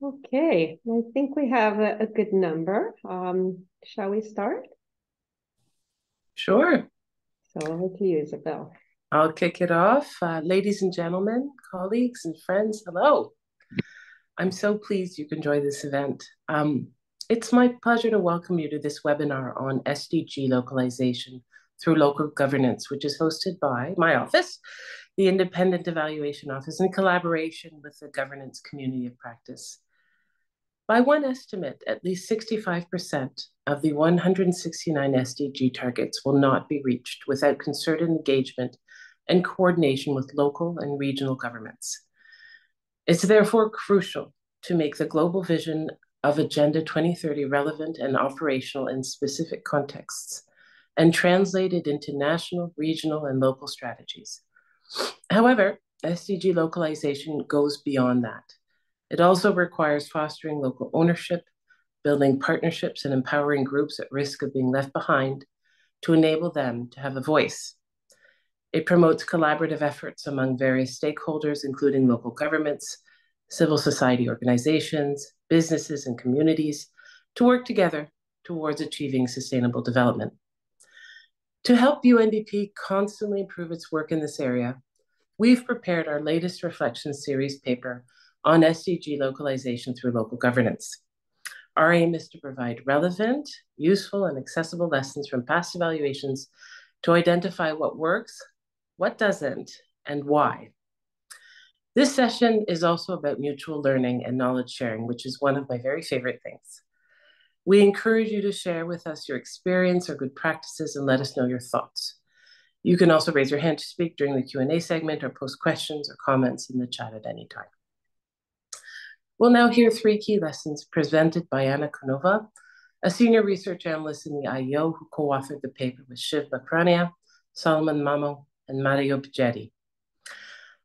Okay, I think we have a good number. Shall we start? Sure. So over to you, Isabel. I'll kick it off. Ladies and gentlemen, colleagues and friends, hello. I'm so pleased you can join this event. It's my pleasure to welcome you to this webinar on SDG localization through local governance, which is hosted by my office, the Independent Evaluation Office, in collaboration with the Governance Community of Practice. By one estimate, at least 65% of the 169 SDG targets will not be reached without concerted engagement and coordination with local and regional governments. It's therefore crucial to make the global vision of Agenda 2030 relevant and operational in specific contexts and translate it into national, regional, and local strategies. However, SDG localization goes beyond that. It also requires fostering local ownership, building partnerships, and empowering groups at risk of being left behind to enable them to have a voice. It promotes collaborative efforts among various stakeholders, including local governments, civil society organizations, businesses, and communities, to work together towards achieving sustainable development. To help UNDP constantly improve its work in this area, we've prepared our latest reflection series paper on SDG localization through local governance. Our aim is to provide relevant, useful, and accessible lessons from past evaluations to identify what works, what doesn't, and why. This session is also about mutual learning and knowledge sharing, which is one of my very favorite things. We encourage you to share with us your experience or good practices and let us know your thoughts. You can also raise your hand to speak during the Q&A segment or post questions or comments in the chat at any time. We'll now hear 3 key lessons presented by Anna Konova, a senior research analyst in the IEO who co-authored the paper with Shiv Bakrania, Solomon Mamo, and Mario Bjetti.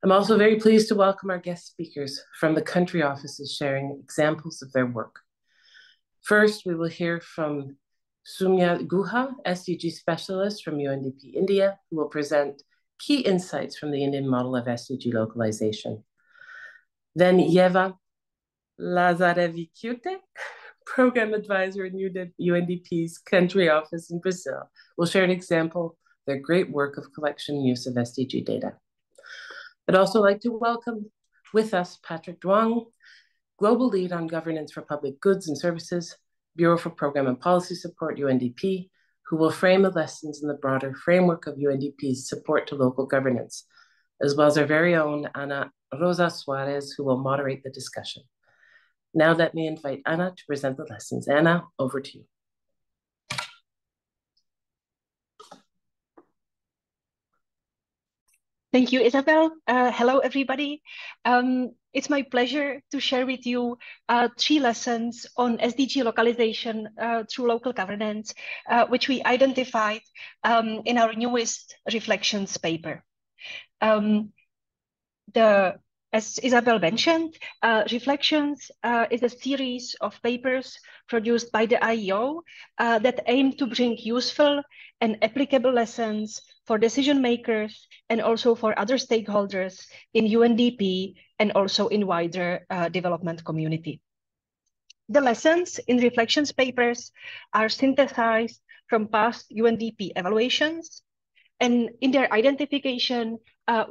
I'm also very pleased to welcome our guest speakers from the country offices sharing examples of their work. First, we will hear from Soumya Guha, SDG specialist from UNDP India, who will present key insights from the Indian model of SDG localization. Then Yeva Lazarevičiūtė, program advisor in UNDP's country office in Brazil, will share an example of their great work of collection and use of SDG data. I'd also like to welcome with us Patrick Duong, Global Lead on Governance for Public Goods and Services, Bureau for Program and Policy Support, UNDP, who will frame the lessons in the broader framework of UNDP's support to local governance, as well as our very own Ana Rosa Suarez, who will moderate the discussion. Now let me invite Anna to present the lessons. Anna, over to you. Thank you, Isabel. Hello, everybody. It's my pleasure to share with you 3 lessons on SDG localization through local governance, which we identified in our newest reflections paper. As Isabel mentioned, Reflections is a series of papers produced by the IEO that aim to bring useful and applicable lessons for decision makers and also for other stakeholders in UNDP and also in wider development community. The lessons in Reflections papers are synthesized from past UNDP evaluations, and in their identification,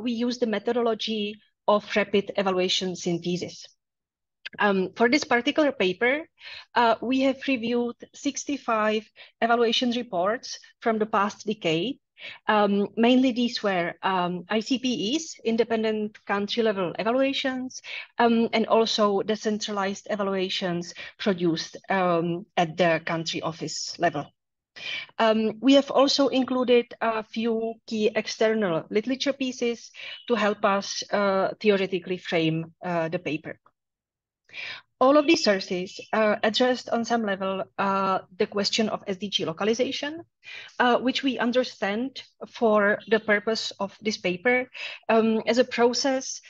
we use the methodology of rapid evaluation synthesis. For this particular paper, we have reviewed 65 evaluation reports from the past decade. Mainly these were ICPEs, independent country level evaluations, and also decentralized evaluations produced at the country office level. We have also included a few key external literature pieces to help us theoretically frame the paper. All of these sources addressed on some level the question of SDG localization, which we understand for the purpose of this paper as a process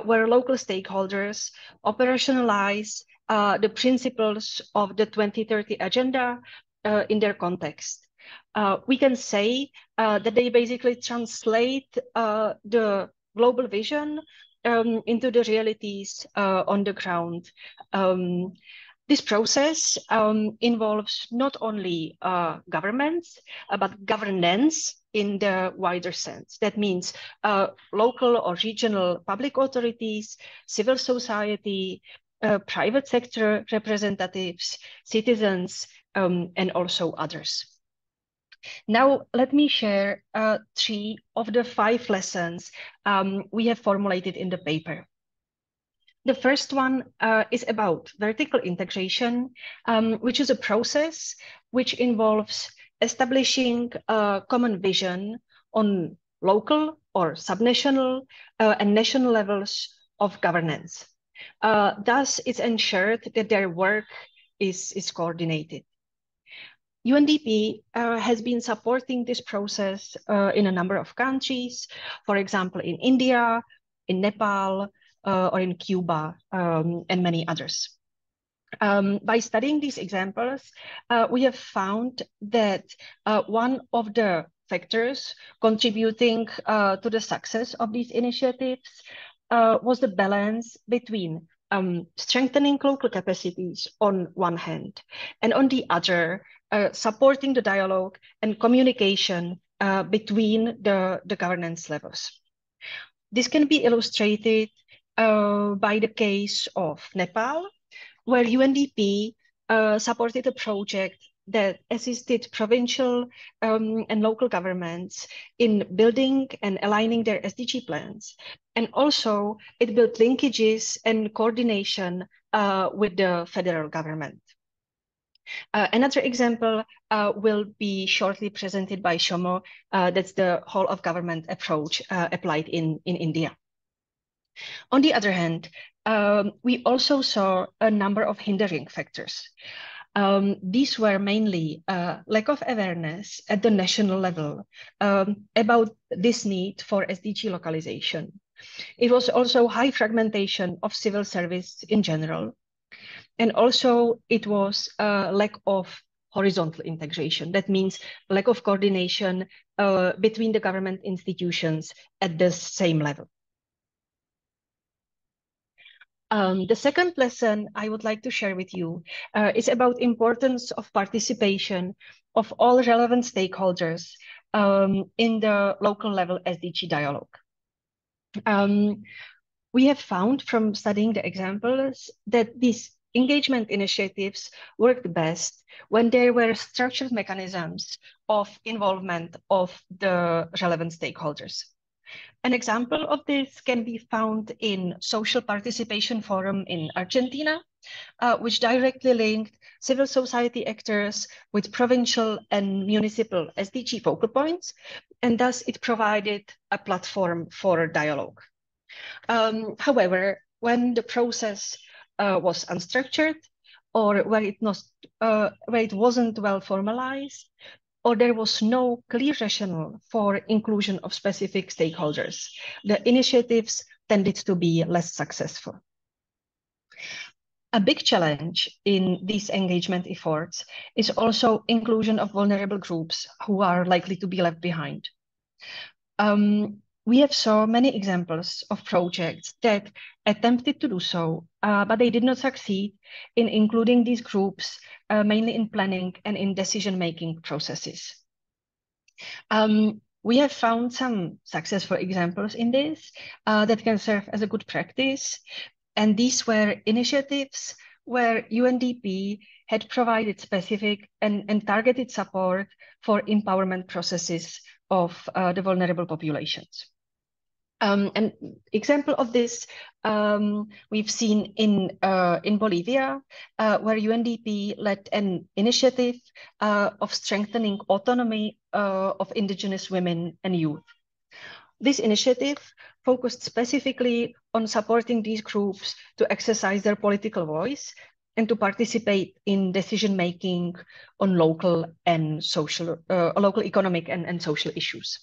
where local stakeholders operationalize the principles of the 2030 agenda in their context. We can say that they basically translate the global vision into the realities on the ground. This process involves not only governments, but governance in the wider sense. That means local or regional public authorities, civil society, private sector representatives, citizens, and also others. Now, let me share 3 of the 5 lessons we have formulated in the paper. The first one is about vertical integration, which is a process which involves establishing a common vision on local or subnational and national levels of governance. Thus, it's ensured that their work is coordinated. UNDP has been supporting this process in a number of countries, for example, in India, in Nepal, or in Cuba, and many others. By studying these examples, we have found that one of the factors contributing to the success of these initiatives was the balance between strengthening local capacities on one hand, and on the other, supporting the dialogue and communication between the governance levels. This can be illustrated by the case of Nepal, where UNDP supported a project that assisted provincial and local governments in building and aligning their SDG plans. And also it built linkages and coordination with the federal government. Another example will be shortly presented by Shomo. That's the whole of government approach applied in India. On the other hand, we also saw a number of hindering factors. These were mainly lack of awareness at the national level about this need for SDG localization. It was also high fragmentation of civil service in general. And also it was a lack of horizontal integration. That means lack of coordination between the government institutions at the same level. The second lesson I would like to share with you is about importance of participation of all relevant stakeholders in the local level SDG dialogue. We have found from studying the examples that these engagement initiatives worked best when there were structured mechanisms of involvement of the relevant stakeholders. An example of this can be found in Social Participation Forum in Argentina, which directly linked civil society actors with provincial and municipal SDG focal points, and thus it provided a platform for dialogue. However, when the process was unstructured, or where it wasn't well formalized, or there was no clear rationale for inclusion of specific stakeholders, the initiatives tended to be less successful. A big challenge in these engagement efforts is also inclusion of vulnerable groups who are likely to be left behind. We have saw many examples of projects that attempted to do so, but they did not succeed in including these groups, mainly in planning and in decision-making processes. We have found some successful examples in this that can serve as a good practice. And these were initiatives where UNDP had provided specific and targeted support for empowerment processes of the vulnerable populations. An example of this we've seen in Bolivia, where UNDP led an initiative of strengthening autonomy of indigenous women and youth. This initiative focused specifically on supporting these groups to exercise their political voice and to participate in decision-making on local and social, local economic and social issues.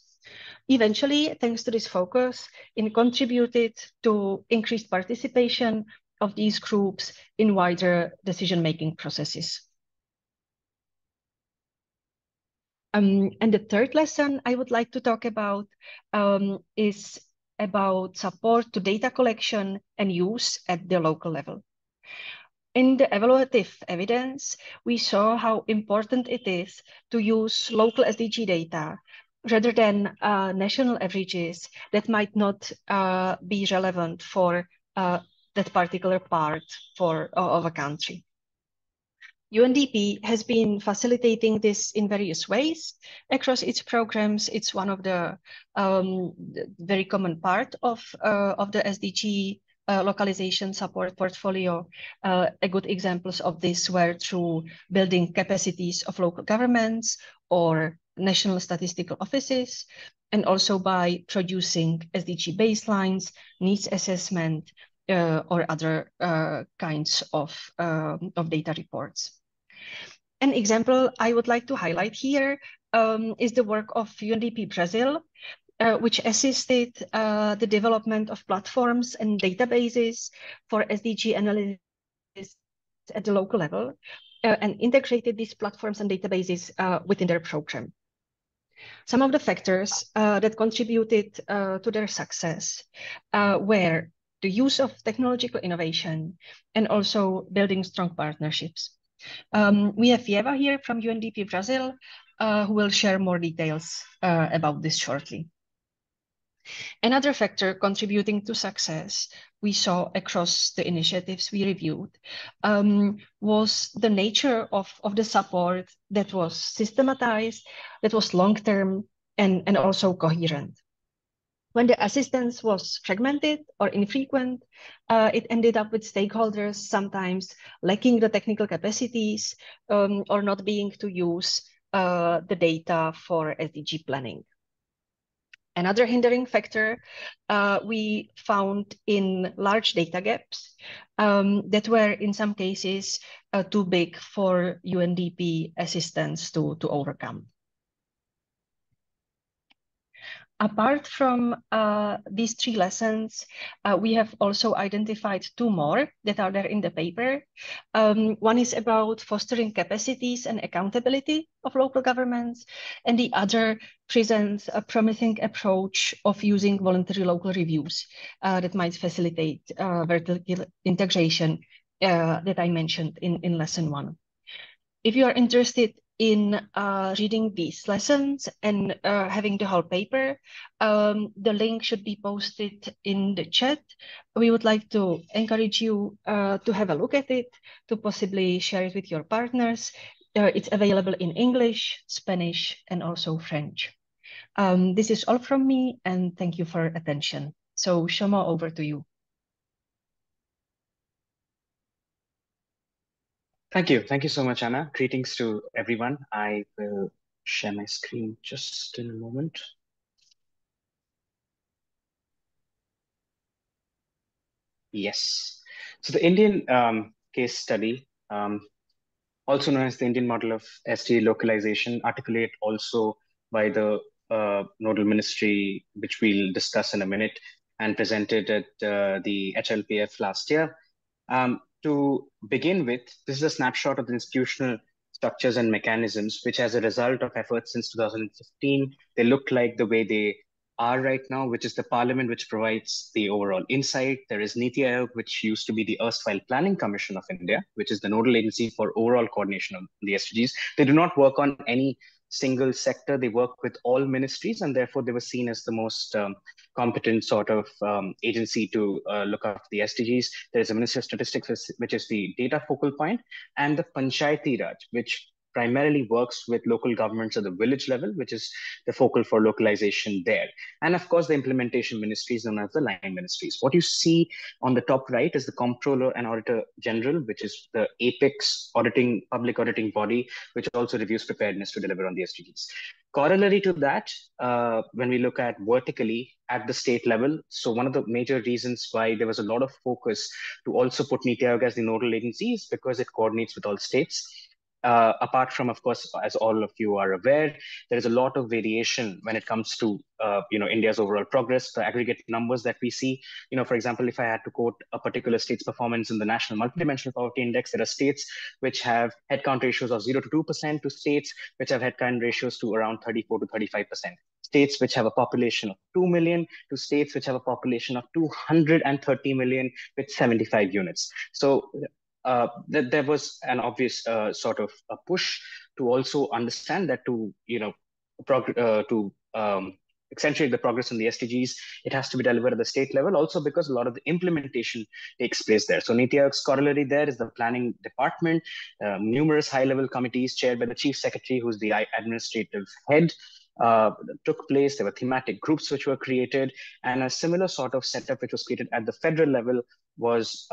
Eventually, thanks to this focus, it contributed to increased participation of these groups in wider decision-making processes. And the third lesson I would like to talk about is about support to data collection and use at the local level. In the evaluative evidence, we saw how important it is to use local SDG data rather than national averages that might not be relevant for that particular part of a country. UNDP has been facilitating this in various ways across its programs. It's one of the very common part of the SDG localization support portfolio. A good examples of this were through building capacities of local governments or national statistical offices, and also by producing SDG baselines, needs assessment, or other kinds of data reports. An example I would like to highlight here is the work of UNDP Brazil, which assisted the development of platforms and databases for SDG analysis at the local level, and integrated these platforms and databases within their program. Some of the factors that contributed to their success were the use of technological innovation and also building strong partnerships. We have Eva here from UNDP Brazil, who will share more details about this shortly. Another factor contributing to success we saw across the initiatives we reviewed was the nature of the support that was systematized, that was long-term, and also coherent. When the assistance was fragmented or infrequent, it ended up with stakeholders sometimes lacking the technical capacities or not being to use the data for SDG planning. Another hindering factor we found in large data gaps that were in some cases too big for UNDP assistance to overcome. Apart from these three lessons, we have also identified two more that are there in the paper. One is about fostering capacities and accountability of local governments, and the other presents a promising approach of using voluntary local reviews that might facilitate vertical integration that I mentioned in lesson one. If you are interested in reading these lessons and having the whole paper, the link should be posted in the chat. We would like to encourage you to have a look at it, to possibly share it with your partners. It's available in English, Spanish, and also French. This is all from me, and thank you for attention. So Shoma, over to you. Thank you. Thank you so much, Anna. Greetings to everyone. I will share my screen just in a moment. Yes. So the Indian case study, also known as the Indian model of SDG localization, articulated also by the nodal ministry, which we'll discuss in a minute, and presented at the HLPF last year. To begin with, this is a snapshot of the institutional structures and mechanisms, which as a result of efforts since 2015, they look like the way they are right now, which is the parliament, which provides the overall insight. There is Niti Aayog, which used to be the erstwhile Planning Commission of India, which is the nodal agency for overall coordination of the SDGs. They do not work on any single sector. They work with all ministries, and therefore they were seen as the most competent sort of agency to look after the SDGs. There is a Ministry of Statistics, which is the data focal point, and the Panchayati Raj, which primarily works with local governments at the village level, which is the focal for localization there. And of course, the implementation ministries known as the line ministries. What you see on the top right is the Comptroller and Auditor General, which is the apex public auditing body, which also reviews preparedness to deliver on the SDGs. Corollary to that, when we look at vertically at the state level, so one of the major reasons why there was a lot of focus to also put Niti Aayog as the nodal agency is because it coordinates with all states. Apart from, of course, as all of you are aware, there is a lot of variation when it comes to India's overall progress, the aggregate numbers that we see. For example, if I had to quote a particular state's performance in the National Multidimensional Poverty Index, there are states which have headcount ratios of 0 to 2% to states which have headcount ratios to around 34 to 35%. states which have a population of 2 million to states which have a population of 230 million with 75 units. So there was an obvious sort of a push to also understand that to, accentuate the progress on the SDGs, it has to be delivered at the state level, also because a lot of the implementation takes place there. So Niti Aayog's corollary there is the planning department, numerous high-level committees chaired by the chief secretary, who's the administrative head, took place. There were thematic groups which were created, and a similar sort of setup which was created at the federal level was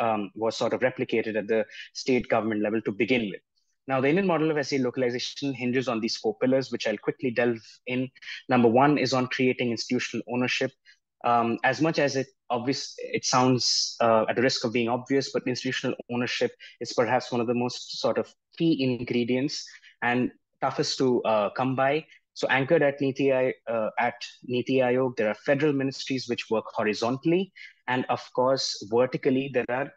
sort of replicated at the state government level to begin with. Now, the Indian model of SDG localization hinges on these four pillars, which I'll quickly delve in. Number one is on creating institutional ownership. As much as it sounds at the risk of being obvious, but institutional ownership is perhaps one of the most sort of key ingredients and toughest to come by. So anchored at Niti Aayog, there are federal ministries which work horizontally, and of course, vertically, there are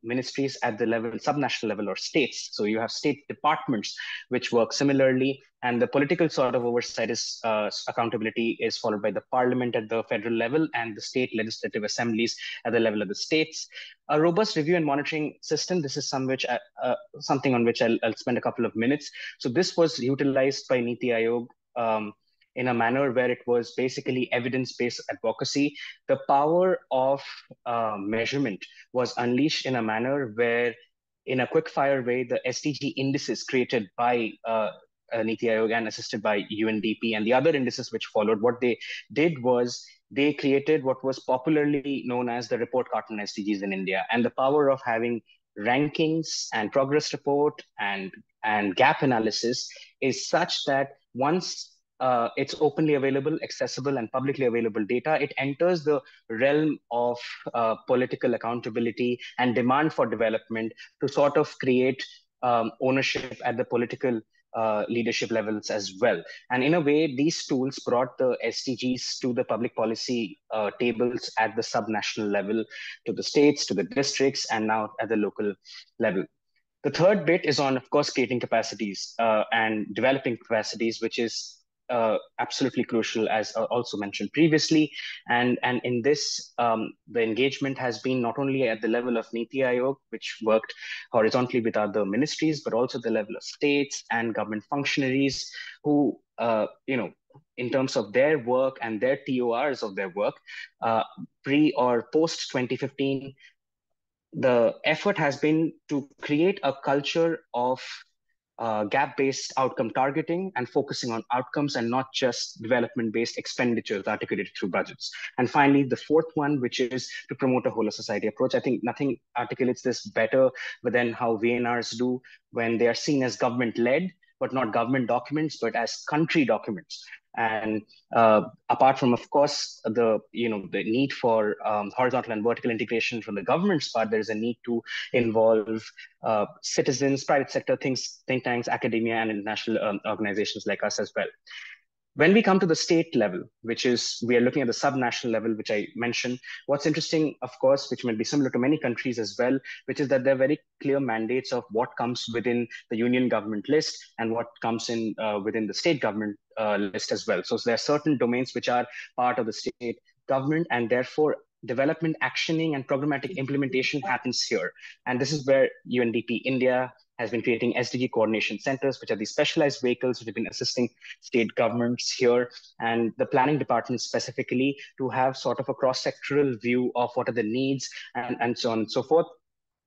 ministries at the level, subnational level, or states. So you have state departments which work similarly, and the political sort of oversight is accountability is followed by the parliament at the federal level and the state legislative assemblies at the level of the states. A robust review and monitoring system. This is something on which I'll spend a couple of minutes. So this was utilized by Niti Aayog in a manner where it was basically evidence-based advocacy. The power of measurement was unleashed in a manner where, in a quick-fire way, the SDG indices created by Niti Aayog and assisted by UNDP and the other indices which followed, what they did was they created what was popularly known as the report card on SDGs in India. And the power of having rankings and progress report and gap analysis is such that once it's openly available, accessible, and publicly available data, it enters the realm of political accountability and demand for development to sort of create ownership at the political leadership levels as well. And in a way, these tools brought the SDGs to the public policy tables at the subnational level, to the states, to the districts, and now at the local level. The third bit is on, of course, creating capacities and developing capacities, which is absolutely crucial, as also mentioned previously. And in this, the engagement has been not only at the level of Niti Aayog, which worked horizontally with other ministries, but also the level of states and government functionaries who, in terms of their work and their TORs of their work, pre or post 2015, the effort has been to create a culture of gap-based outcome targeting and focusing on outcomes and not just development-based expenditures articulated through budgets. And finally, the fourth one, which is to promote a whole of society approach. I think nothing articulates this better than how VNRs do when they are seen as government-led, but not government documents, but as country documents. And apart from, of course, the need for horizontal and vertical integration from the government's part, there is a need to involve citizens, private sector, think tanks, academia, and international organizations like us as well. When we come to the state level, which is, we are looking at the subnational level, which I mentioned, what's interesting, of course, which might be similar to many countries as well, which is that there are very clear mandates of what comes within the union government list and what comes in within the state government list as well. So there are certain domains which are part of the state government, and therefore development actioning and programmatic implementation happens here. And this is where UNDP India has been creating SDG coordination centers, which are these specialized vehicles which have been assisting state governments here, and the planning department specifically, to have sort of a cross-sectoral view of what are the needs and so on and so forth.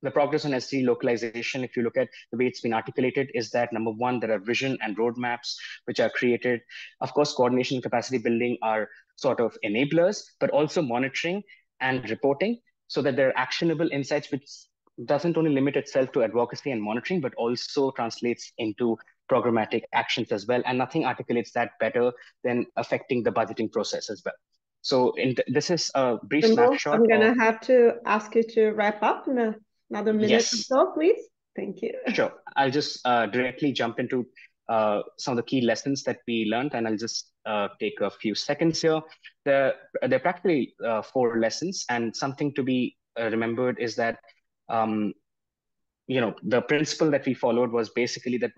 The progress on SDG localization, if you look at the way it's been articulated, is that number one, there are vision and roadmaps which are created. Of course, coordination and capacity building are sort of enablers, but also monitoring and reporting so that there are actionable insights, which doesn't only limit itself to advocacy and monitoring, but also translates into programmatic actions as well. And nothing articulates that better than affecting the budgeting process as well. So this is a brief snapshot. I'm going to have to ask you to wrap up in another minute or so, please. Thank you. Sure. I'll just directly jump into some of the key lessons that we learned, and I'll just take a few seconds here. There are practically 4 lessons, and something to be remembered is that the principle that we followed was basically that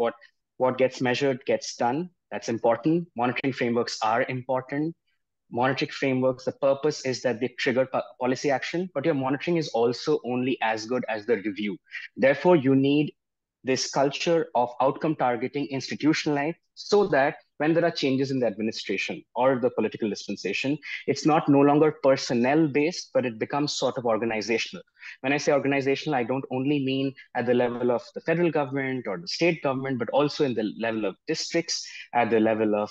what gets measured gets done. That's important. Monitoring frameworks are important. Monitoring frameworks, the purpose is that they trigger policy action, but your monitoring is also only as good as the review. Therefore, you need this culture of outcome targeting institutionalized so that when there are changes in the administration or the political dispensation, it's not no longer personnel based, but it becomes sort of organizational. When I say organizational, I don't only mean at the level of the federal government or the state government, but also in the level of districts, at the level of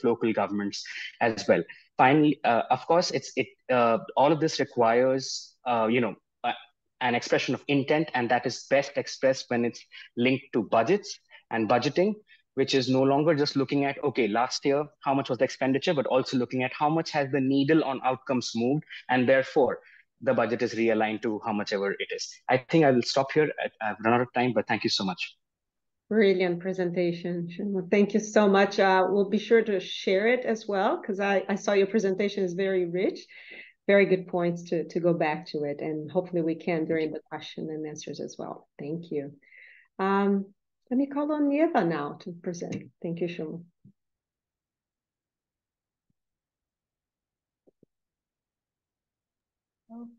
local governments as well. Finally, of course, all of this requires an expression of intent, and that is best expressed when it's linked to budgets and budgeting, which is no longer just looking at, okay, last year, how much was the expenditure, but also looking at how much has the needle on outcomes moved, and therefore the budget is realigned to how much ever it is. I think I will stop here. I've run out of time, but thank you so much. Brilliant presentation. Thank you so much. We'll be sure to share it as well, because I saw your presentation is very rich. Very good points to go back to it, and hopefully we can during the question and answers as well. Thank you. Let me call on Eva now to present. Thank you, Shumo.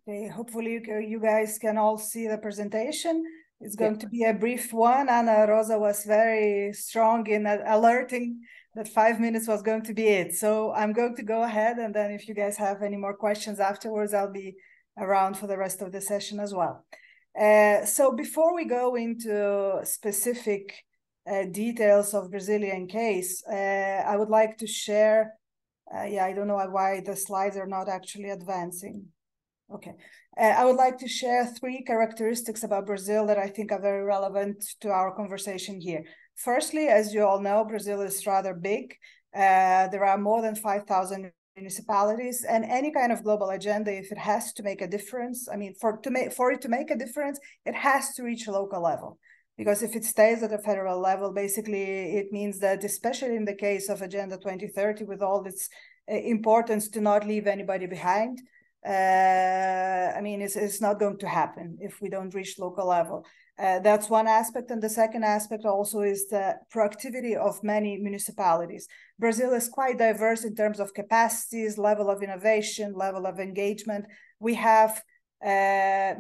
Okay, hopefully you guys can all see the presentation. It's going to be a brief one. Ana Rosa was very strong in alerting that 5 minutes was going to be it. So I'm going to go ahead, and then if you guys have any more questions afterwards, I'll be around for the rest of the session as well. So before we go into specific details of Brazilian case, I would like to share, I don't know why the slides are not actually advancing. Okay, I would like to share 3 characteristics about Brazil that I think are very relevant to our conversation here. Firstly, as you all know, Brazil is rather big. There are more than 5,000 municipalities, and any kind of global agenda, if it has to make a difference, I mean, for it to make a difference, it has to reach a local level. Because if it stays at a federal level, basically it means that, especially in the case of Agenda 2030, with all its importance to not leave anybody behind, I mean, it's not going to happen if we don't reach local level. That's one aspect. And the second aspect also is the proactivity of many municipalities. Brazil is quite diverse in terms of capacities, level of innovation, level of engagement. We have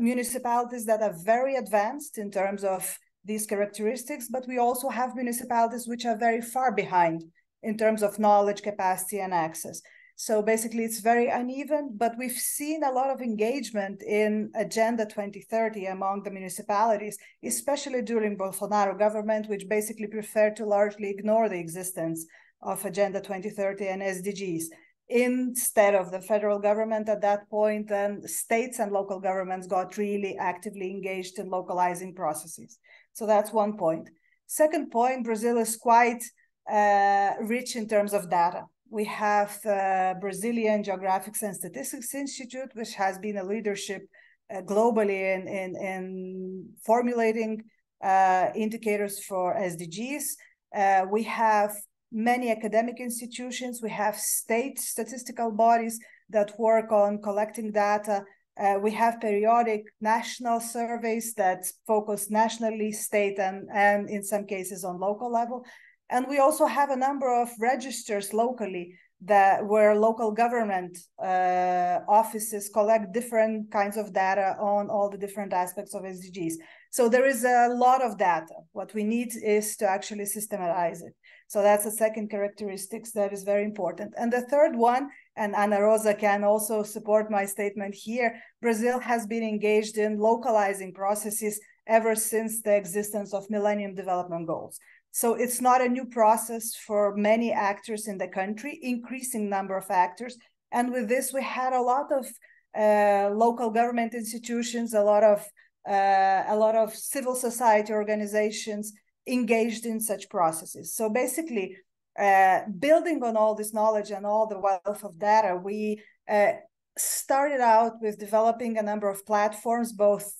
municipalities that are very advanced in terms of these characteristics, but we also have municipalities which are very far behind in terms of knowledge, capacity, and access. So basically, it's very uneven, but we've seen a lot of engagement in Agenda 2030 among the municipalities, especially during Bolsonaro government, which basically preferred to largely ignore the existence of Agenda 2030 and SDGs. Instead of the federal government at that point, then states and local governments got really actively engaged in localizing processes. So that's one point. Second point, Brazil is quite rich in terms of data. We have the Brazilian Geographics and Statistics Institute, which has been a leadership globally in formulating indicators for SDGs. We have many academic institutions. We have state statistical bodies that work on collecting data. We have periodic national surveys that focus nationally, state, and in some cases on local level. And we also have a number of registers locally where local government offices collect different kinds of data on all the different aspects of SDGs. So there is a lot of data. What we need is to actually systematize it. So that's the second characteristic that is very important. And the third one, and Ana Rosa can also support my statement here, Brazil has been engaged in localizing processes ever since the existence of Millennium Development Goals. So it's not a new process for many actors in the country, increasing number of actors. And with this, we had a lot of local government institutions, a lot of civil society organizations engaged in such processes. So basically, building on all this knowledge and all the wealth of data, we started out with developing a number of platforms, both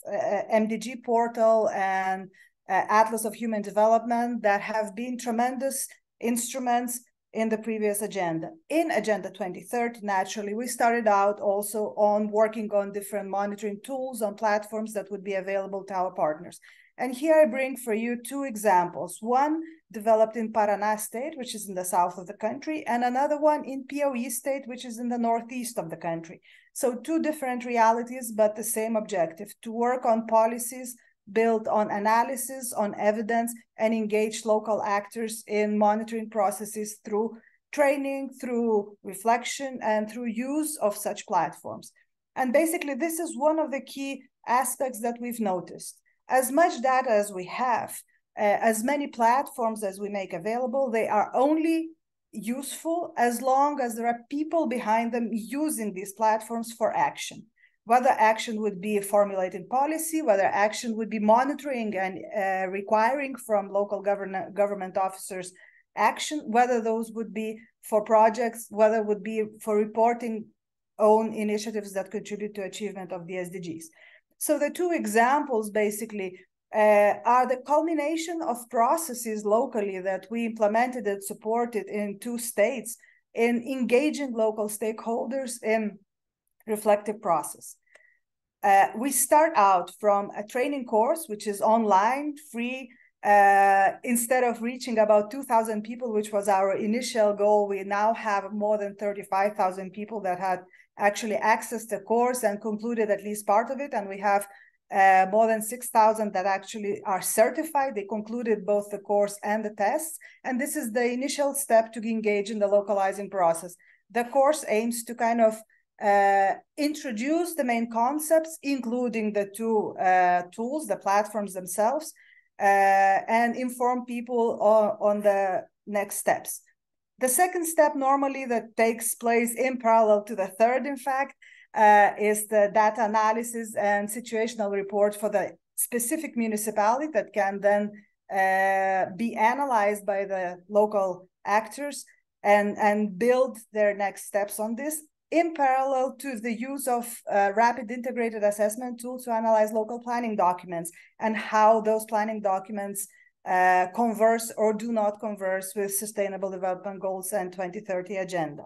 MDG portal and Atlas of Human Development, that have been tremendous instruments in the previous agenda. In Agenda 2030, naturally, we started out also on working on different monitoring tools on platforms that would be available to our partners. And here I bring for you two examples. One developed in Paraná state, which is in the south of the country, and another one in Piauí state, which is in the northeast of the country. So two different realities, but the same objective, to work on policies built on analysis, on evidence, and engage local actors in monitoring processes through training, through reflection, and through use of such platforms. And basically, this is one of the key aspects that we've noticed. As much data as we have, as many platforms as we make available, they are only useful as long as there are people behind them using these platforms for action. Whether action would be formulating policy, whether action would be monitoring and requiring from local government officers action, whether those would be for projects, whether it would be for reporting own initiatives that contribute to achievement of the SDGs. So the two examples basically are the culmination of processes locally that we implemented and supported in two states in engaging local stakeholders in reflective process. We start out from a training course, which is online, free. Instead of reaching about 2,000 people, which was our initial goal, we now have more than 35,000 people that had actually accessed the course and concluded at least part of it. And we have more than 6,000 that actually are certified. They concluded both the course and the tests. And this is the initial step to engage in the localizing process. The course aims to kind of introduce the main concepts, including the two tools, the platforms themselves, and inform people on the next steps. The second step normally that takes place in parallel to the third, in fact, is the data analysis and situational report for the specific municipality that can then be analyzed by the local actors and build their next steps on this, in parallel to the use of rapid integrated assessment tools to analyze local planning documents and how those planning documents converse or do not converse with Sustainable Development Goals and 2030 agenda.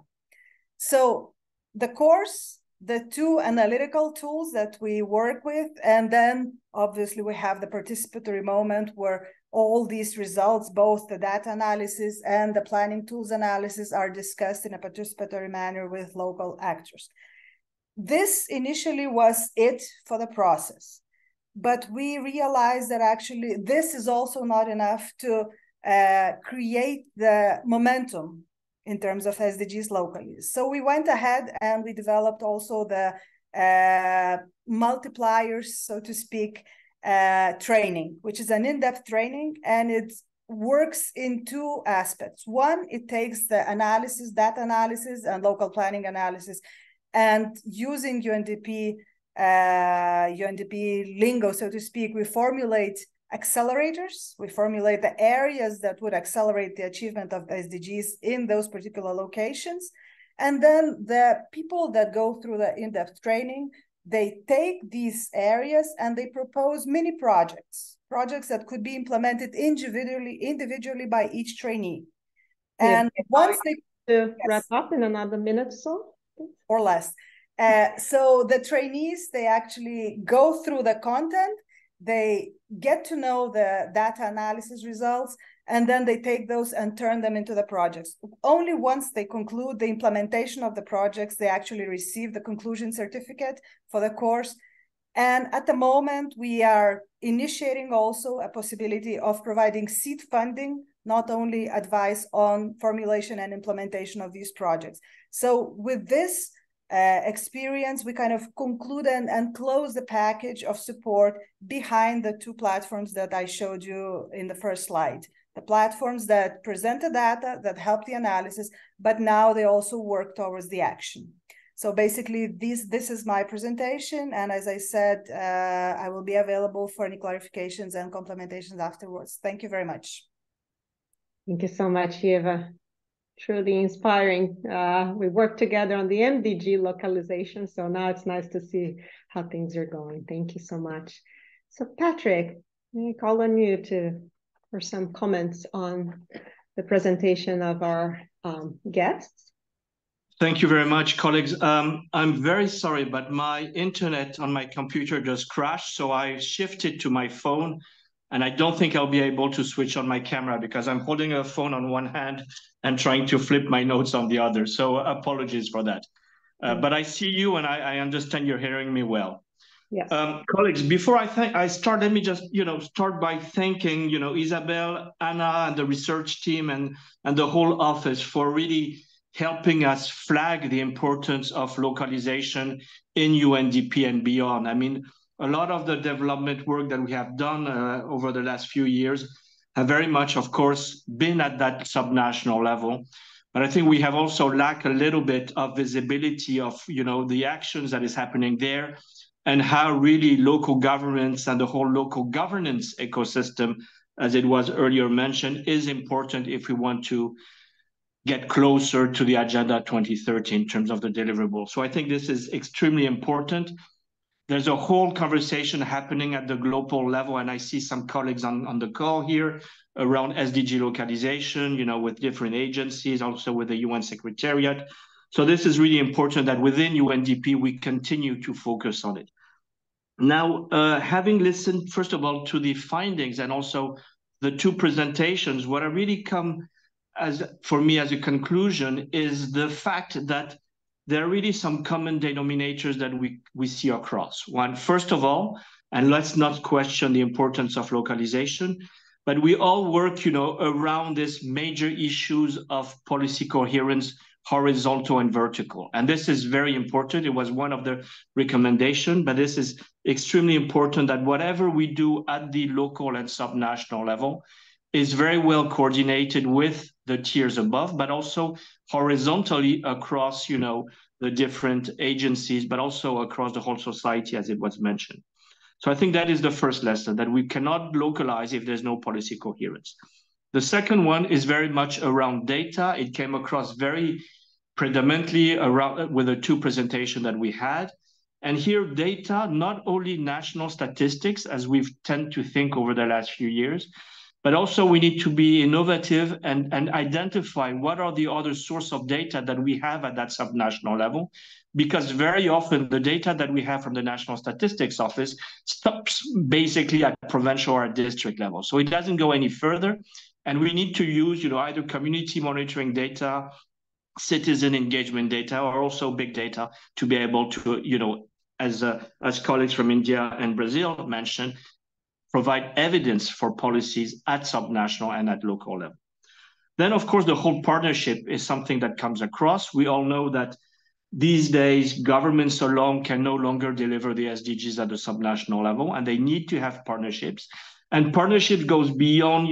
So the course, the two analytical tools that we work with, and then obviously we have the participatory moment where all these results, both the data analysis and the planning tools analysis, are discussed in a participatory manner with local actors. This initially was it for the process, but we realized that actually this is also not enough to create the momentum in terms of SDGs locally. So we went ahead and we developed also the multipliers, so to speak, training, which is an in-depth training, and it works in two aspects. One, it takes the analysis, data analysis and local planning analysis, and using UNDP lingo, so to speak, we formulate accelerators, we formulate the areas that would accelerate the achievement of the SDGs in those particular locations. And then the people that go through the in-depth training, they take these areas and they propose mini projects that could be implemented individually by each trainee. And once they wrap up in another minute or so, or less. So the trainees, they actually go through the content, they get to know the data analysis results, and then they take those and turn them into the projects. Only once they conclude the implementation of the projects, they actually receive the conclusion certificate for the course. And at the moment, we are initiating also a possibility of providing seed funding, not only advice on formulation and implementation of these projects. So with this experience, we kind of conclude and close the package of support behind the two platforms that I showed you in the first slide. The platforms that present the data, that help the analysis, but now they also work towards the action. So basically, this is my presentation. And as I said, I will be available for any clarifications and complementations afterwards. Thank you very much. Thank you so much, Eva. Truly inspiring. We worked together on the MDG localization, so now it's nice to see how things are going. Thank you so much. So Patrick, may I call on you for some comments on the presentation of our guests. Thank you very much, colleagues. I'm very sorry, but my internet on my computer just crashed, so I shifted to my phone, and I don't think I'll be able to switch on my camera because I'm holding a phone on one hand and trying to flip my notes on the other. So apologies for that. But I see you, and I understand you're hearing me well. Yes. Colleagues, before I start, let me just start by thanking Isabel, Anna, and the research team and the whole office for really helping us flag the importance of localization in UNDP and beyond. I mean, a lot of the development work that we have done over the last few years have very much, of course, been at that subnational level. But I think we have also lacked a little bit of visibility of the actions that is happening there, and how really local governments and the whole local governance ecosystem, as it was earlier mentioned, is important if we want to get closer to the Agenda 2030 in terms of the deliverable. So I think this is extremely important. There's a whole conversation happening at the global level, and I see some colleagues on the call here around SDG localization, with different agencies, also with the UN Secretariat. So this is really important that within UNDP, we continue to focus on it. Now, having listened, first of all, to the findings and also the two presentations, what I really come for me as a conclusion is the fact that there are really some common denominators that we see across. One, first of all, and let's not question the importance of localization, but we all work, around these major issues of policy coherence, horizontal and vertical. And this is very important. It was one of the recommendations, but this is extremely important that whatever we do at the local and subnational level is very well coordinated with the tiers above, but also horizontally across, the different agencies, but also across the whole society, as it was mentioned. So I think that is the first lesson, that we cannot localize if there's no policy coherence. The second one is very much around data. It came across very predominantly around with the two presentations that we had. And here data, not only national statistics, as we've tend to think over the last few years, but also we need to be innovative and identify what are the other sources of data that we have at that subnational level, because very often the data that we have from the National Statistics Office stops basically at provincial or district level. So it doesn't go any further. And we need to use, either community monitoring data, citizen engagement data, or also big data to be able to, as colleagues from India and Brazil mentioned, provide evidence for policies at subnational and at local level. Then, of course, the whole partnership is something that comes across. We all know that these days, governments alone can no longer deliver the SDGs at the subnational level, and they need to have partnerships. And partnership goes beyond,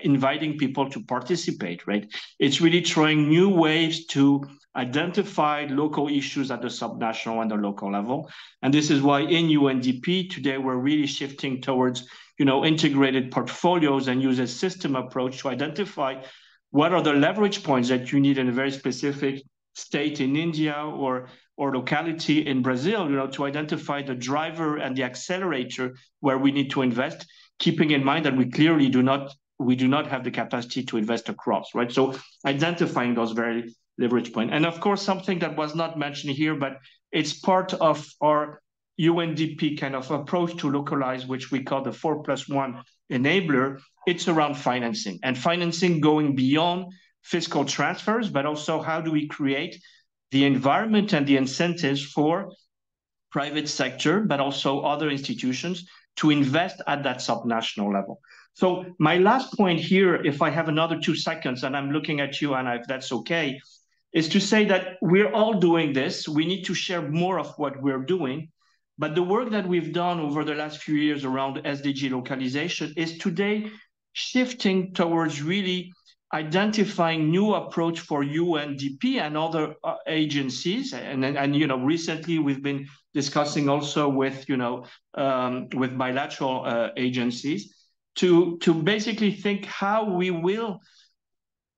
inviting people to participate, right? It's really trying new ways to identify local issues at the subnational and the local level. And this is why in UNDP today, we're really shifting towards, integrated portfolios and use a system approach to identify what are the leverage points that you need in a very specific state in India or locality in Brazil, to identify the driver and the accelerator where we need to invest, keeping in mind that we clearly do not have the capacity to invest across, right? So identifying those very leverage points. And of course, something that was not mentioned here, but it's part of our UNDP kind of approach to localize, which we call the 4+1 enabler. It's around financing, and financing going beyond fiscal transfers, but also how do we create the environment and the incentives for private sector, but also other institutions to invest at that subnational level. So my last point here, if I have another 2 seconds, and I'm looking at you, Anna, if that's okay, is to say that we're all doing this. We need to share more of what we're doing. But the work that we've done over the last few years around SDG localization is today shifting towards really identifying new approach for UNDP and other agencies. And recently we've been discussing also with, with bilateral agencies to basically think how we will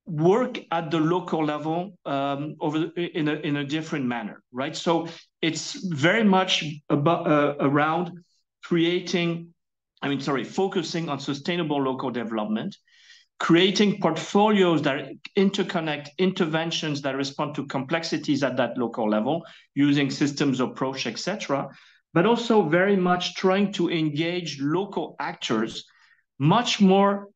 work at the local level in a different manner, right? So it's very much around focusing on sustainable local development, creating portfolios that interconnect interventions that respond to complexities at that local level, using systems approach, etc., but also very much trying to engage local actors much more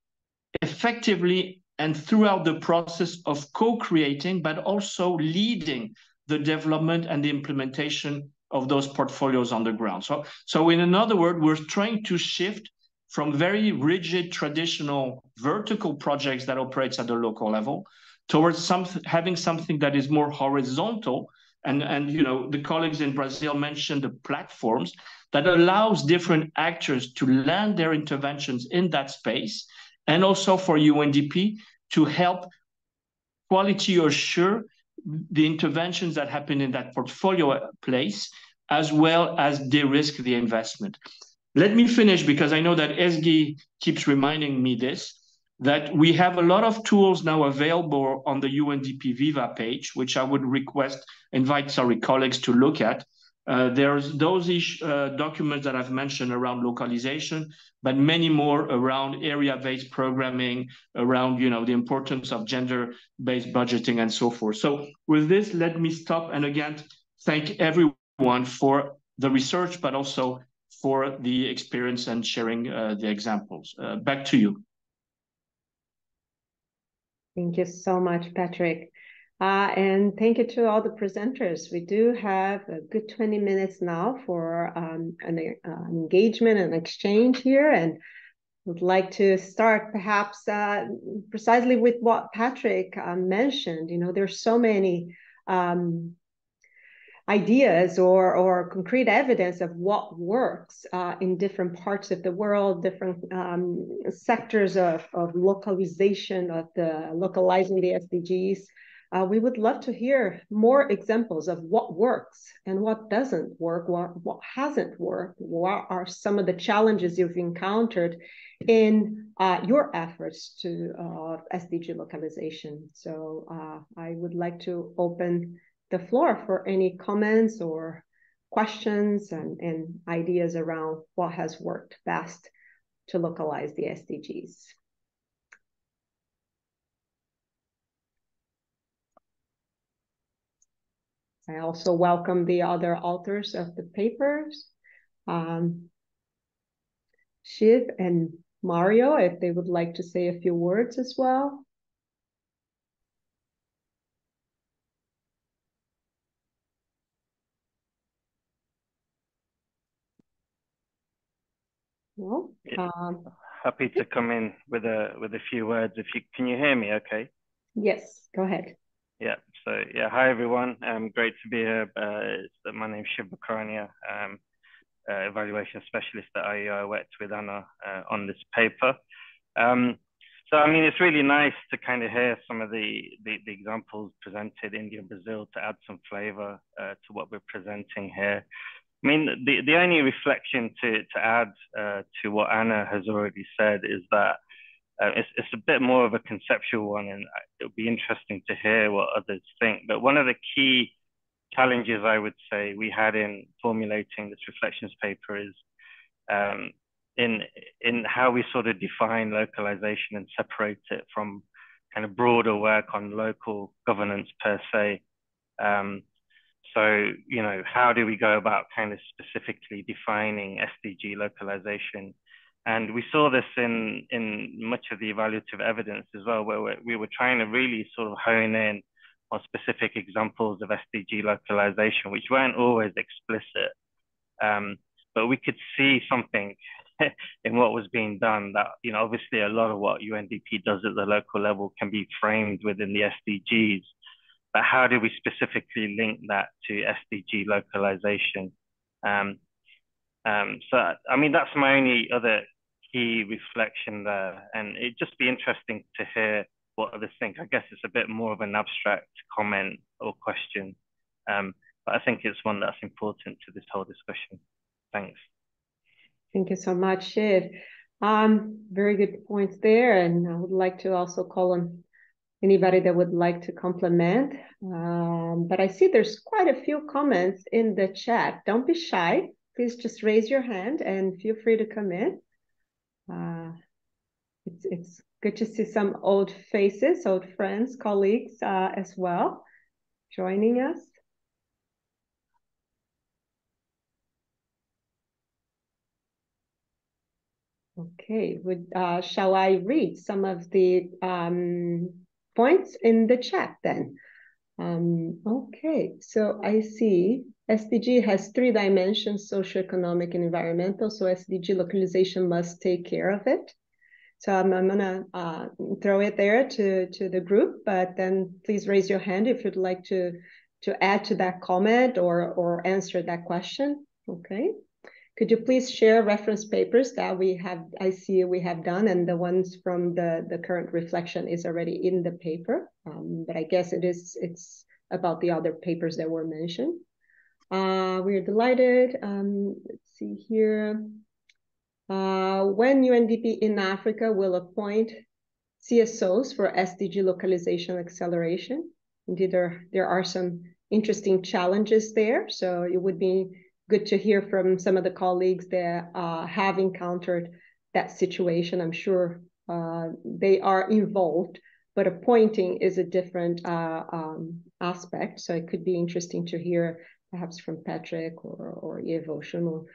effectively and throughout the process of co-creating, but also leading the development and the implementation of those portfolios on the ground. So in other words, we're trying to shift from very rigid, traditional vertical projects that operates at the local level towards having something that is more horizontal. And you know, the colleagues in Brazil mentioned the platforms that allows different actors to land their interventions in that space, and also for UNDP to help quality assure the interventions that happen in that portfolio place, as well as de-risk the investment. Let me finish, because I know that SG keeps reminding me this, that we have a lot of tools now available on the UNDP Viva page, which I would invite colleagues to look at. There's those documents that I've mentioned around localization, but many more around area-based programming, around the importance of gender-based budgeting and so forth. So with this, let me stop and again thank everyone for the research, but also for the experience and sharing the examples. Back to you. Thank you so much, Patrick. And thank you to all the presenters. We do have a good 20 minutes now for an engagement and exchange here, and would like to start perhaps precisely with what Patrick mentioned. There's so many ideas or concrete evidence of what works in different parts of the world, different sectors of localization, of localizing the SDGs. We would love to hear more examples of what works and what doesn't work, what hasn't worked, what are some of the challenges you've encountered in your efforts to SDG localization. So I would like to open the floor for any comments or questions and ideas around what has worked best to localize the SDGs. I also welcome the other authors of the papers, Shiv and Mario, if they would like to say a few words as well. Well, happy to come in with a few words. Can you hear me? Okay. Yes, go ahead. Yeah. So yeah, hi everyone. Great to be here. My name's Shiv Bakrania, evaluation specialist at IEO. I worked with Anna on this paper. So I mean, it's really nice to kind of hear some of the examples presented, India and Brazil, to add some flavor to what we're presenting here. I mean, the only reflection to add to what Anna has already said is that it's a bit more of a conceptual one, and it'll be interesting to hear what others think. But one of the key challenges I would say we had in formulating this reflections paper is in how we sort of define localization and separate it from kind of broader work on local governance per se. So, how do we go about kind of specifically defining SDG localization? And we saw this in much of the evaluative evidence as well, where we were trying to really sort of hone in on specific examples of SDG localization, which weren't always explicit. But we could see something in what was being done that, obviously a lot of what UNDP does at the local level can be framed within the SDGs. But how do we specifically link that to SDG localization? So, I mean, that's my only other key reflection there. And it'd just be interesting to hear what others think. I guess it's a bit more of an abstract comment or question, but I think it's one that's important to this whole discussion. Thanks. Thank you so much, Shiv. Very good points there. And I would like to also call on anybody that would like to complement. But I see there's quite a few comments in the chat. Don't be shy. Please just raise your hand and feel free to come in. It's Good to see some old faces, old friends, colleagues as well, joining us. Okay, shall I read some of the points in the chat then? Okay, so I see SDG has 3 dimensions, socioeconomic and environmental, so SDG localization must take care of it. So I'm gonna throw it there to the group, but then please raise your hand if you'd like to add to that comment or answer that question, okay? Could you please share reference papers that I see we have done, and the ones from the current reflection is already in the paper, but I guess it's about the other papers that were mentioned. We are delighted. Let's see here. When UNDP in Africa will appoint CSOs for SDG localization acceleration. Indeed, there are some interesting challenges there, so it would be good to hear from some of the colleagues that have encountered that situation. I'm sure they are involved, but appointing is a different aspect. So it could be interesting to hear perhaps from Patrick or Evo Shumu,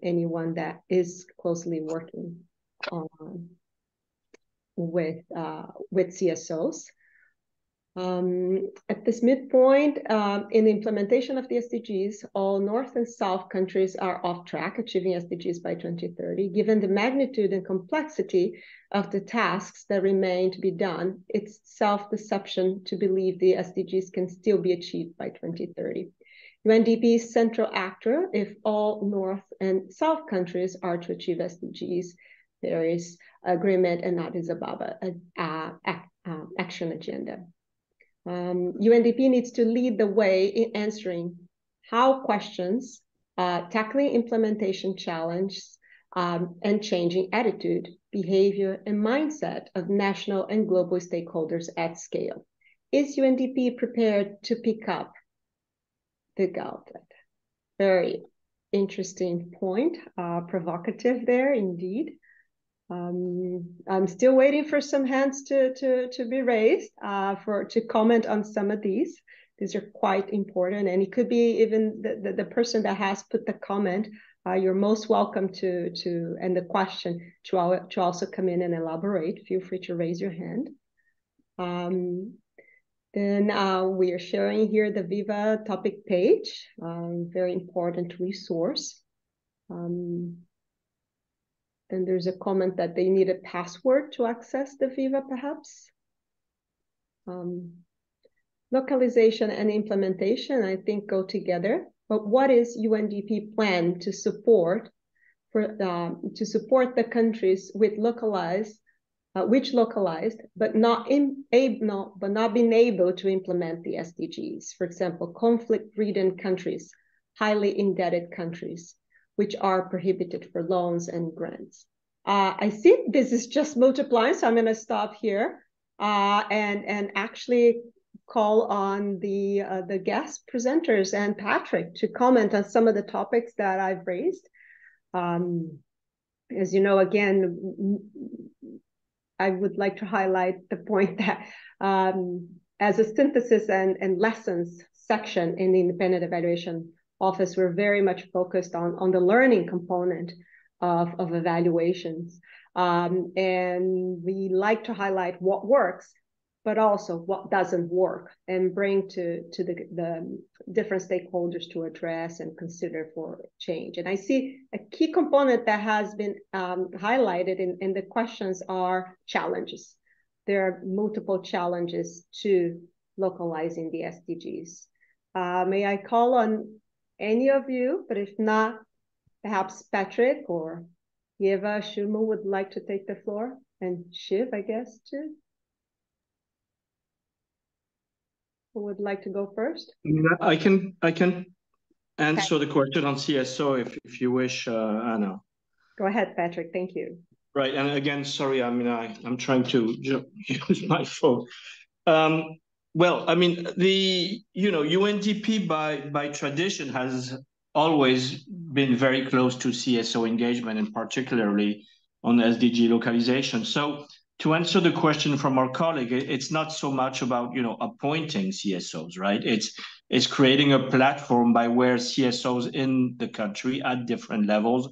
anyone that is closely working with CSOs. At this midpoint, in the implementation of the SDGs, all North and South countries are off track, achieving SDGs by 2030. Given the magnitude and complexity of the tasks that remain to be done, it's self-deception to believe the SDGs can still be achieved by 2030. UNDP is central actor if all North and South countries are to achieve SDGs. There is agreement and Addis Ababa action agenda. UNDP needs to lead the way in answering how questions, tackling implementation challenges, and changing attitude, behavior, and mindset of national and global stakeholders at scale. Is UNDP prepared to pick up the gauntlet? Very interesting point, provocative there indeed. I'm still waiting for some hands to be raised to comment on some of these. These are quite important, and it could be even the person that has put the comment. You're most welcome and the question to also come in and elaborate. Feel free to raise your hand. Then we are sharing here the Viva topic page, very important resource. And there's a comment that they need a password to access the Viva, perhaps. Localization and implementation, I think, go together. But what is UNDP plan to support the countries with localized, but not being able to implement the SDGs? For example, conflict-ridden countries, highly indebted countries, which are prohibited for loans and grants. I see this is just multiplying, so I'm going to stop here and actually call on the guest presenters and Patrick to comment on some of the topics that I've raised. As you know, again, I would like to highlight the point that as a synthesis and lessons section in the Independent Evaluation Office, we're very much focused on the learning component of evaluations. And we like to highlight what works, but also what doesn't work, and bring to the different stakeholders to address and consider for change. And I see a key component that has been highlighted in the questions are challenges. There are multiple challenges to localizing the SDGs. May I call on any of you, but if not, perhaps Patrick or Eva Shumu would like to take the floor, and Shiv, I guess, too. Who would like to go first? I can answer the question on CSO if you wish, Anna. Go ahead, Patrick. Thank you. Right, and again, sorry, I'm trying to use my phone. Well, I mean, UNDP by tradition has always been very close to CSO engagement, and particularly on SDG localization. So to answer the question from our colleague, it's not so much about, you know, appointing CSOs, right? It's creating a platform by where CSOs in the country at different levels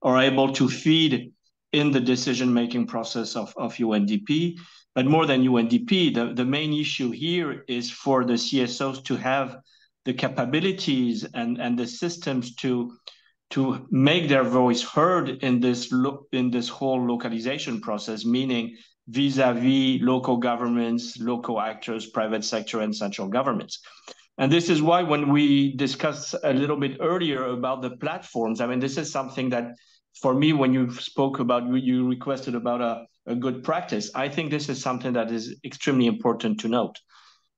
are able to feed in the decision-making process of UNDP. But more than UNDP, the main issue here is for the CSOs to have the capabilities and the systems to make their voice heard in this whole localization process, meaning vis-a-vis local governments, local actors, private sector, and central governments. And this is why when we discussed a little bit earlier about the platforms, I mean, this is something that for me, when you spoke about, you requested about a good practice, I think this is something that is extremely important to note.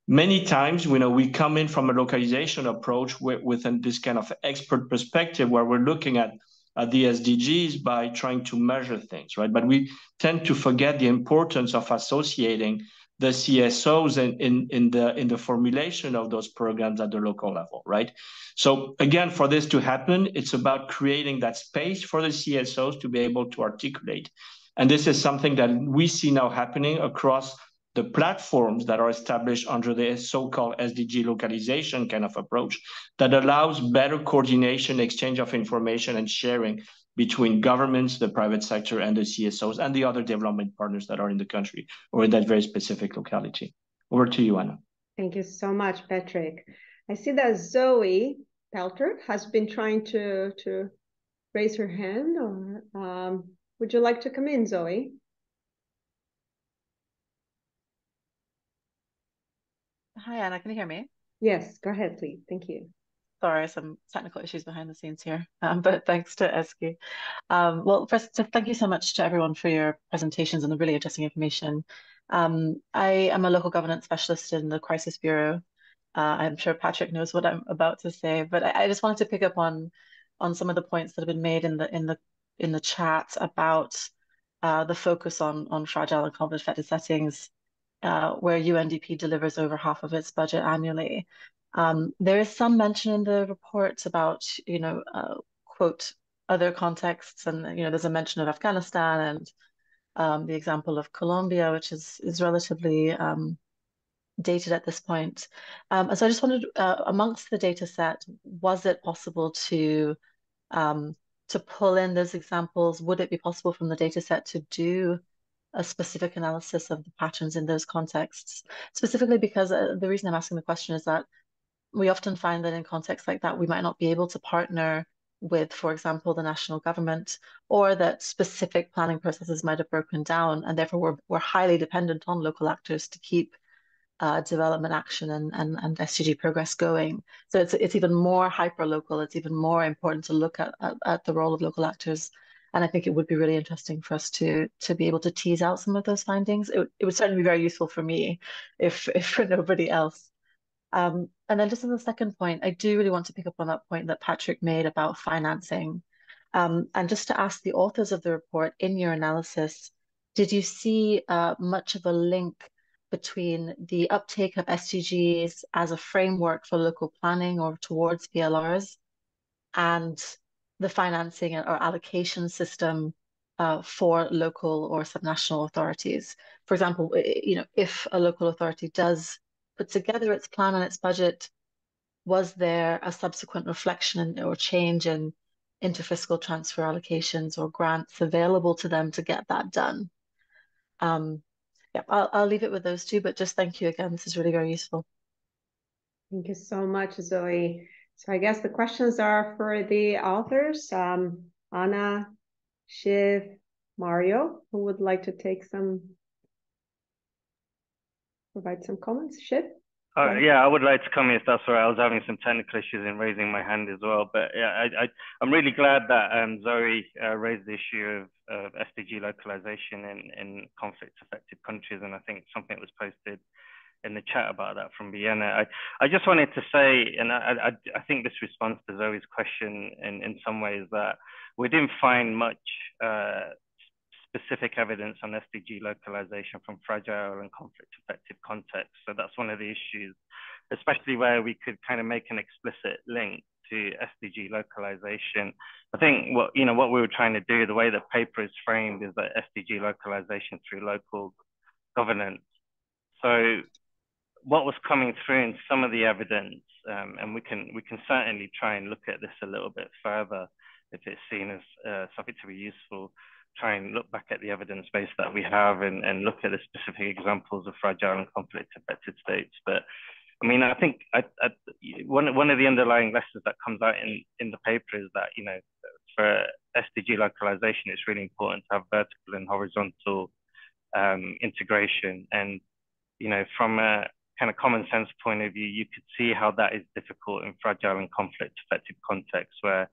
Many times, you know, we come in from a localization approach with this kind of expert perspective where we're looking at the SDGs by trying to measure things, right? But we tend to forget the importance of associating the CSOs in the formulation of those programs at the local level, right? So again, for this to happen, it's about creating that space for the CSOs to be able to articulate. And this is something that we see now happening across the platforms that are established under the so-called SDG localization kind of approach that allows better coordination, exchange of information and sharing between governments, the private sector, and the CSOs, and the other development partners that are in the country or in that very specific locality. Over to you, Anna. Thank you so much, Patrick. I see that Zoe Pelter has been trying to raise her hand. Or would you like to come in, Zoe? Hi, Anna, can you hear me? Yes, go ahead, please. Thank you. Sorry, some technical issues behind the scenes here, but thanks to Eski. Well, first, thank you so much to everyone for your presentations and the really interesting information. I am a local governance specialist in the Crisis Bureau. I'm sure Patrick knows what I'm about to say, but I just wanted to pick up on some of the points that have been made in the chat about the focus on fragile and conflict-affected settings, where UNDP delivers over half of its budget annually. There is some mention in the report about, quote, other contexts, and there's a mention of Afghanistan and the example of Colombia, which is relatively dated at this point. And so I just wondered, amongst the data set, was it possible to pull in those examples? Would it be possible from the data set to do a specific analysis of the patterns in those contexts? Specifically because the reason I'm asking the question is that we often find that in contexts like that, we might not be able to partner with, for example, the national government, or that specific planning processes might have broken down, and therefore we're highly dependent on local actors to keep development action and SDG progress going. So it's even more hyper-local. It's even more important to look at the role of local actors. And I think it would be really interesting for us to be able to tease out some of those findings. It would certainly be very useful for me, if for nobody else. And then just as a second point, I do really want to pick up on that point that Patrick made about financing. And just to ask the authors of the report, in your analysis, did you see much of a link between the uptake of SDGs as a framework for local planning or towards PLRs and the financing or allocation system for local or subnational authorities? For example, if a local authority does put together its plan and its budget, was there a subsequent reflection or change in interfiscal transfer allocations or grants available to them to get that done? Yeah, I'll leave it with those two, but just thank you again. This is really very useful. Thank you so much, Zoe. So I guess the questions are for the authors, Anna, Shiv, Mario, who would like to provide some comments. Shiv? Yeah, I would like to come in if that's all right. I was having some technical issues in raising my hand as well. But yeah, I'm really glad that Zoe raised the issue of SDG localization in conflict-affected countries. And I think something was posted in the chat about that from Vienna. I just wanted to say, and I think this responds to Zoe's question in some ways, that we didn't find much specific evidence on SDG localization from fragile and conflict-affected contexts. So that's one of the issues, especially where we could kind of make an explicit link to SDG localization, I think what we were trying to do, the way the paper is framed, is that SDG localization through local governance. So what was coming through in some of the evidence, and we can certainly try and look at this a little bit further if it's seen as something to be useful. Try and look back at the evidence base that we have and look at the specific examples of fragile and conflict affected states. But I mean, I think one of the underlying lessons that comes out in the paper is that, for SDG localization, it's really important to have vertical and horizontal integration. And, from a kind of common sense point of view, you could see how that is difficult in fragile and conflict affected contexts where,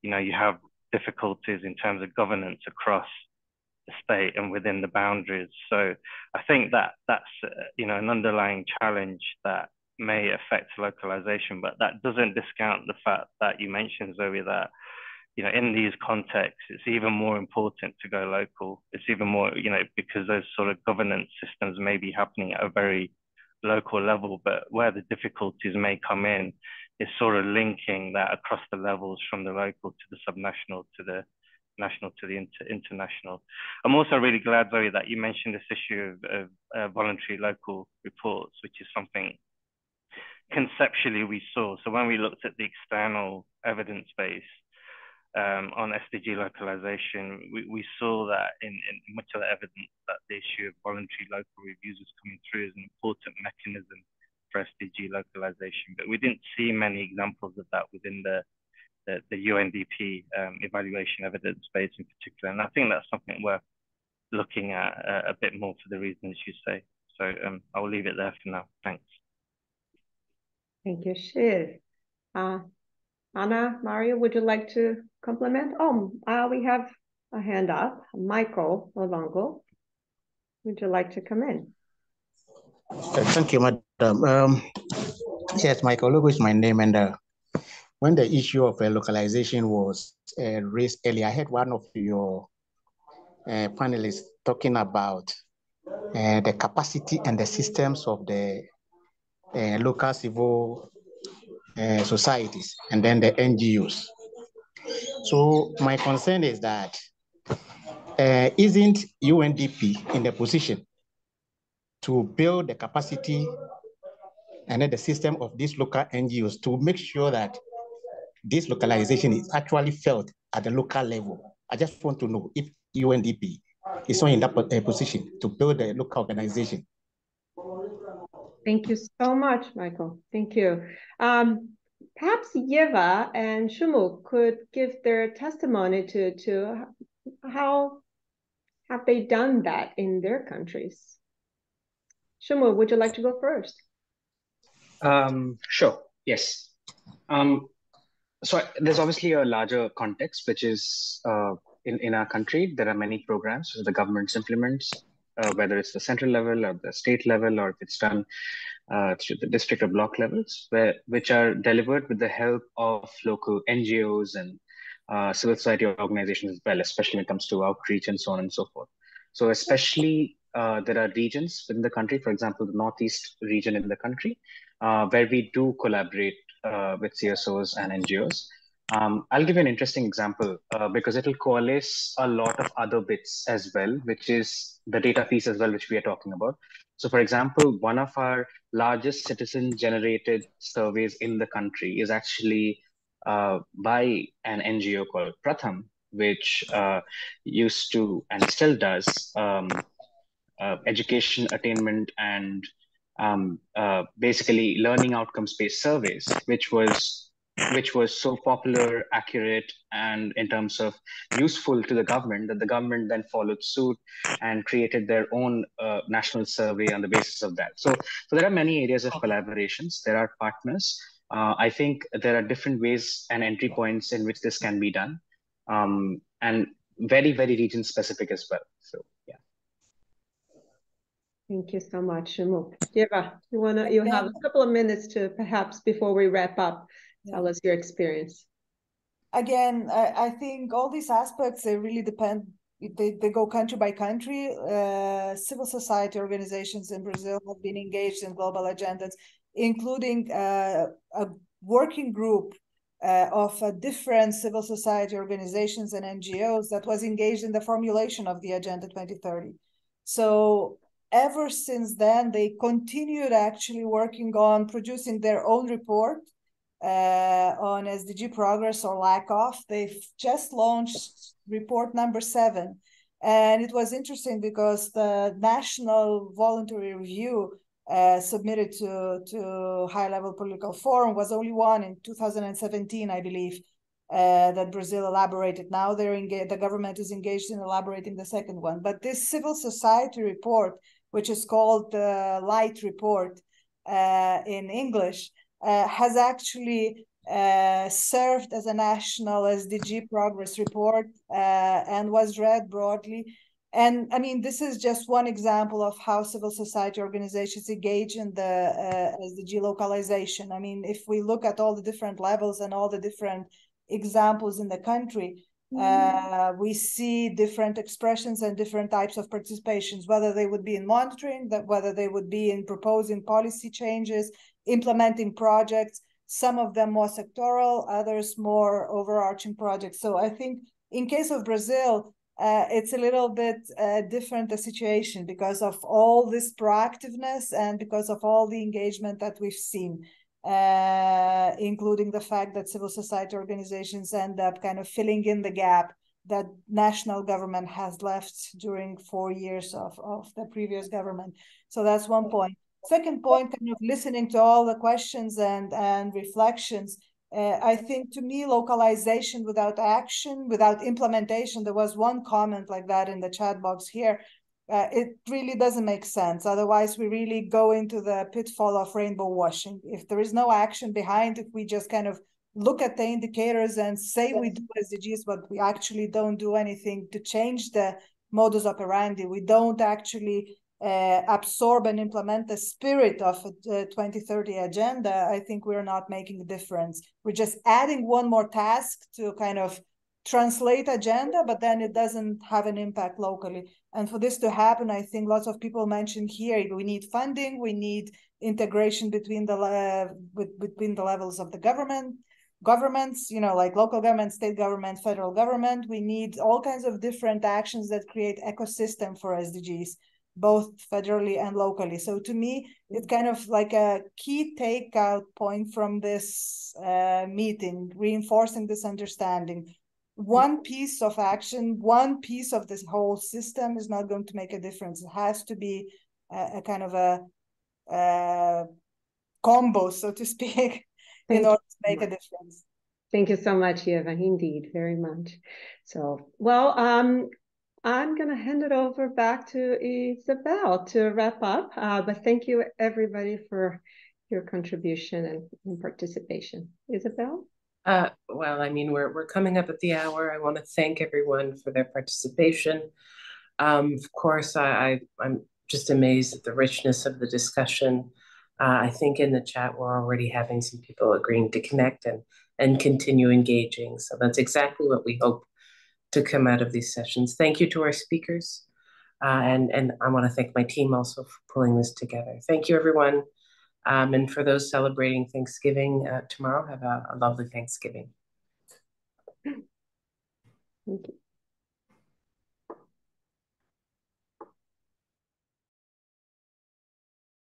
you have difficulties in terms of governance across the state and within the boundaries. So I think that that's, an underlying challenge that may affect localization, but that doesn't discount the fact that you mentioned, Zoe, that, in these contexts, it's even more important to go local. It's even more, because those sort of governance systems may be happening at a very local level, but where the difficulties may come in is sort of linking that across the levels from the local to the subnational to the national to the international. I'm also really glad, Zoe, that you mentioned this issue of voluntary local reports, which is something conceptually we saw. So when we looked at the external evidence base on SDG localization, we saw that in much of the evidence that the issue of voluntary local reviews was coming through as an important mechanism for SDG localization, but we didn't see many examples of that within the UNDP evaluation evidence base in particular. And I think that's something worth looking at a bit more for the reasons you say. So I'll leave it there for now. Thanks. Thank you, Shiv. Anna, Mario, would you like to complement? We have a hand up. Michael Olongo, would you like to come in? Thank you, Madam. Yes, Michael Olongo is my name. And when the issue of localization was raised earlier, I heard one of your panelists talking about the capacity and the systems of the local civil societies and then the NGOs. So my concern is that isn't UNDP in the position to build the capacity and then the system of these local NGOs to make sure that this localization is actually felt at the local level? I just want to know if UNDP is not in that position to build a local organization. Thank you so much, Michael. Thank you. Perhaps Yeva and Shumu could give their testimony to how have they done that in their countries. Shumu, would you like to go first? Sure, yes. So there's obviously a larger context, which is in our country, there are many programs that the government implements, whether it's the central level or the state level, or if it's done through the district or block levels, which are delivered with the help of local NGOs and civil society organizations as well, especially when it comes to outreach and so on and so forth. So especially there are regions within the country, for example, the Northeast region in the country, where we do collaborate with CSOs and NGOs. I'll give you an interesting example because it'll coalesce a lot of other bits as well, which is the data piece as well, which we are talking about. So for example, one of our largest citizen-generated surveys in the country is actually by an NGO called Pratham, which used to and still does education attainment and basically learning outcomes-based surveys, which was so popular, accurate, and in terms of useful to the government, that the government then followed suit and created their own national survey on the basis of that. So there are many areas of collaborations. There are partners. I think there are different ways and entry points in which this can be done, and very, very region specific as well. So yeah. Thank you so much, Shumu. Yeva, you have a couple of minutes to perhaps before we wrap up, tell us your experience. Again, I think all these aspects, they really depend, they go country by country. Civil society organizations in Brazil have been engaged in global agendas, including a working group of different civil society organizations and NGOs that was engaged in the formulation of the Agenda 2030. So ever since then, they continued actually working on producing their own report on SDG progress or lack of. They've just launched report number 7. And it was interesting because the National Voluntary Review submitted to high-level political forum was only one in 2017, I believe, that Brazil elaborated. Now the government is engaged in elaborating the second one. But this civil society report, which is called the Light Report in English, has actually served as a national SDG progress report and was read broadly. And I mean, this is just one example of how civil society organizations engage in the SDG localization. I mean, if we look at all the different levels and all the different examples in the country, we see different expressions and different types of participations, whether they would be in monitoring, whether they would be in proposing policy changes, implementing projects, some of them more sectoral, others more overarching projects. So I think in case of Brazil, it's a little bit different a situation because of all this proactiveness and because of all the engagement that we've seen, including the fact that civil society organizations end up kind of filling in the gap that national government has left during 4 years of the previous government. So that's one point. Second point, kind of listening to all the questions and reflections, I think to me, localization without action, without implementation, there was one comment like that in the chat box here, it really doesn't make sense. Otherwise, we really go into the pitfall of rainbow washing. If there is no action behind it, we just kind of look at the indicators and say we do SDGs, but we actually don't do anything to change the modus operandi. We don't actually absorb and implement the spirit of the 2030 agenda. I think we're not making a difference. We're just adding one more task to kind of translate agenda, but then it doesn't have an impact locally. And for this to happen, I think lots of people mentioned here, we need funding, we need integration between the levels of the governments, you know, like local government, state government, federal government. We need all kinds of different actions that create ecosystem for SDGs, both federally and locally. So to me, it's kind of like a key takeout point from this meeting, reinforcing this understanding. One piece of action, one piece of this whole system is not going to make a difference. It has to be a kind of a combo, so to speak, in order to make a difference. Thank you so much, Eva, indeed, very much. So, well, I'm going to hand it over back to Isabel to wrap up. But thank you, everybody, for your contribution and participation. Isabel? Well, I mean, we're coming up at the hour. I want to thank everyone for their participation. Of course, I'm just amazed at the richness of the discussion. I think in the chat, we're already having some people agreeing to connect and continue engaging. So that's exactly what we hope to come out of these sessions. Thank you to our speakers. And I want to thank my team also for pulling this together. Thank you, everyone. And for those celebrating Thanksgiving tomorrow, have a lovely Thanksgiving. Thank you.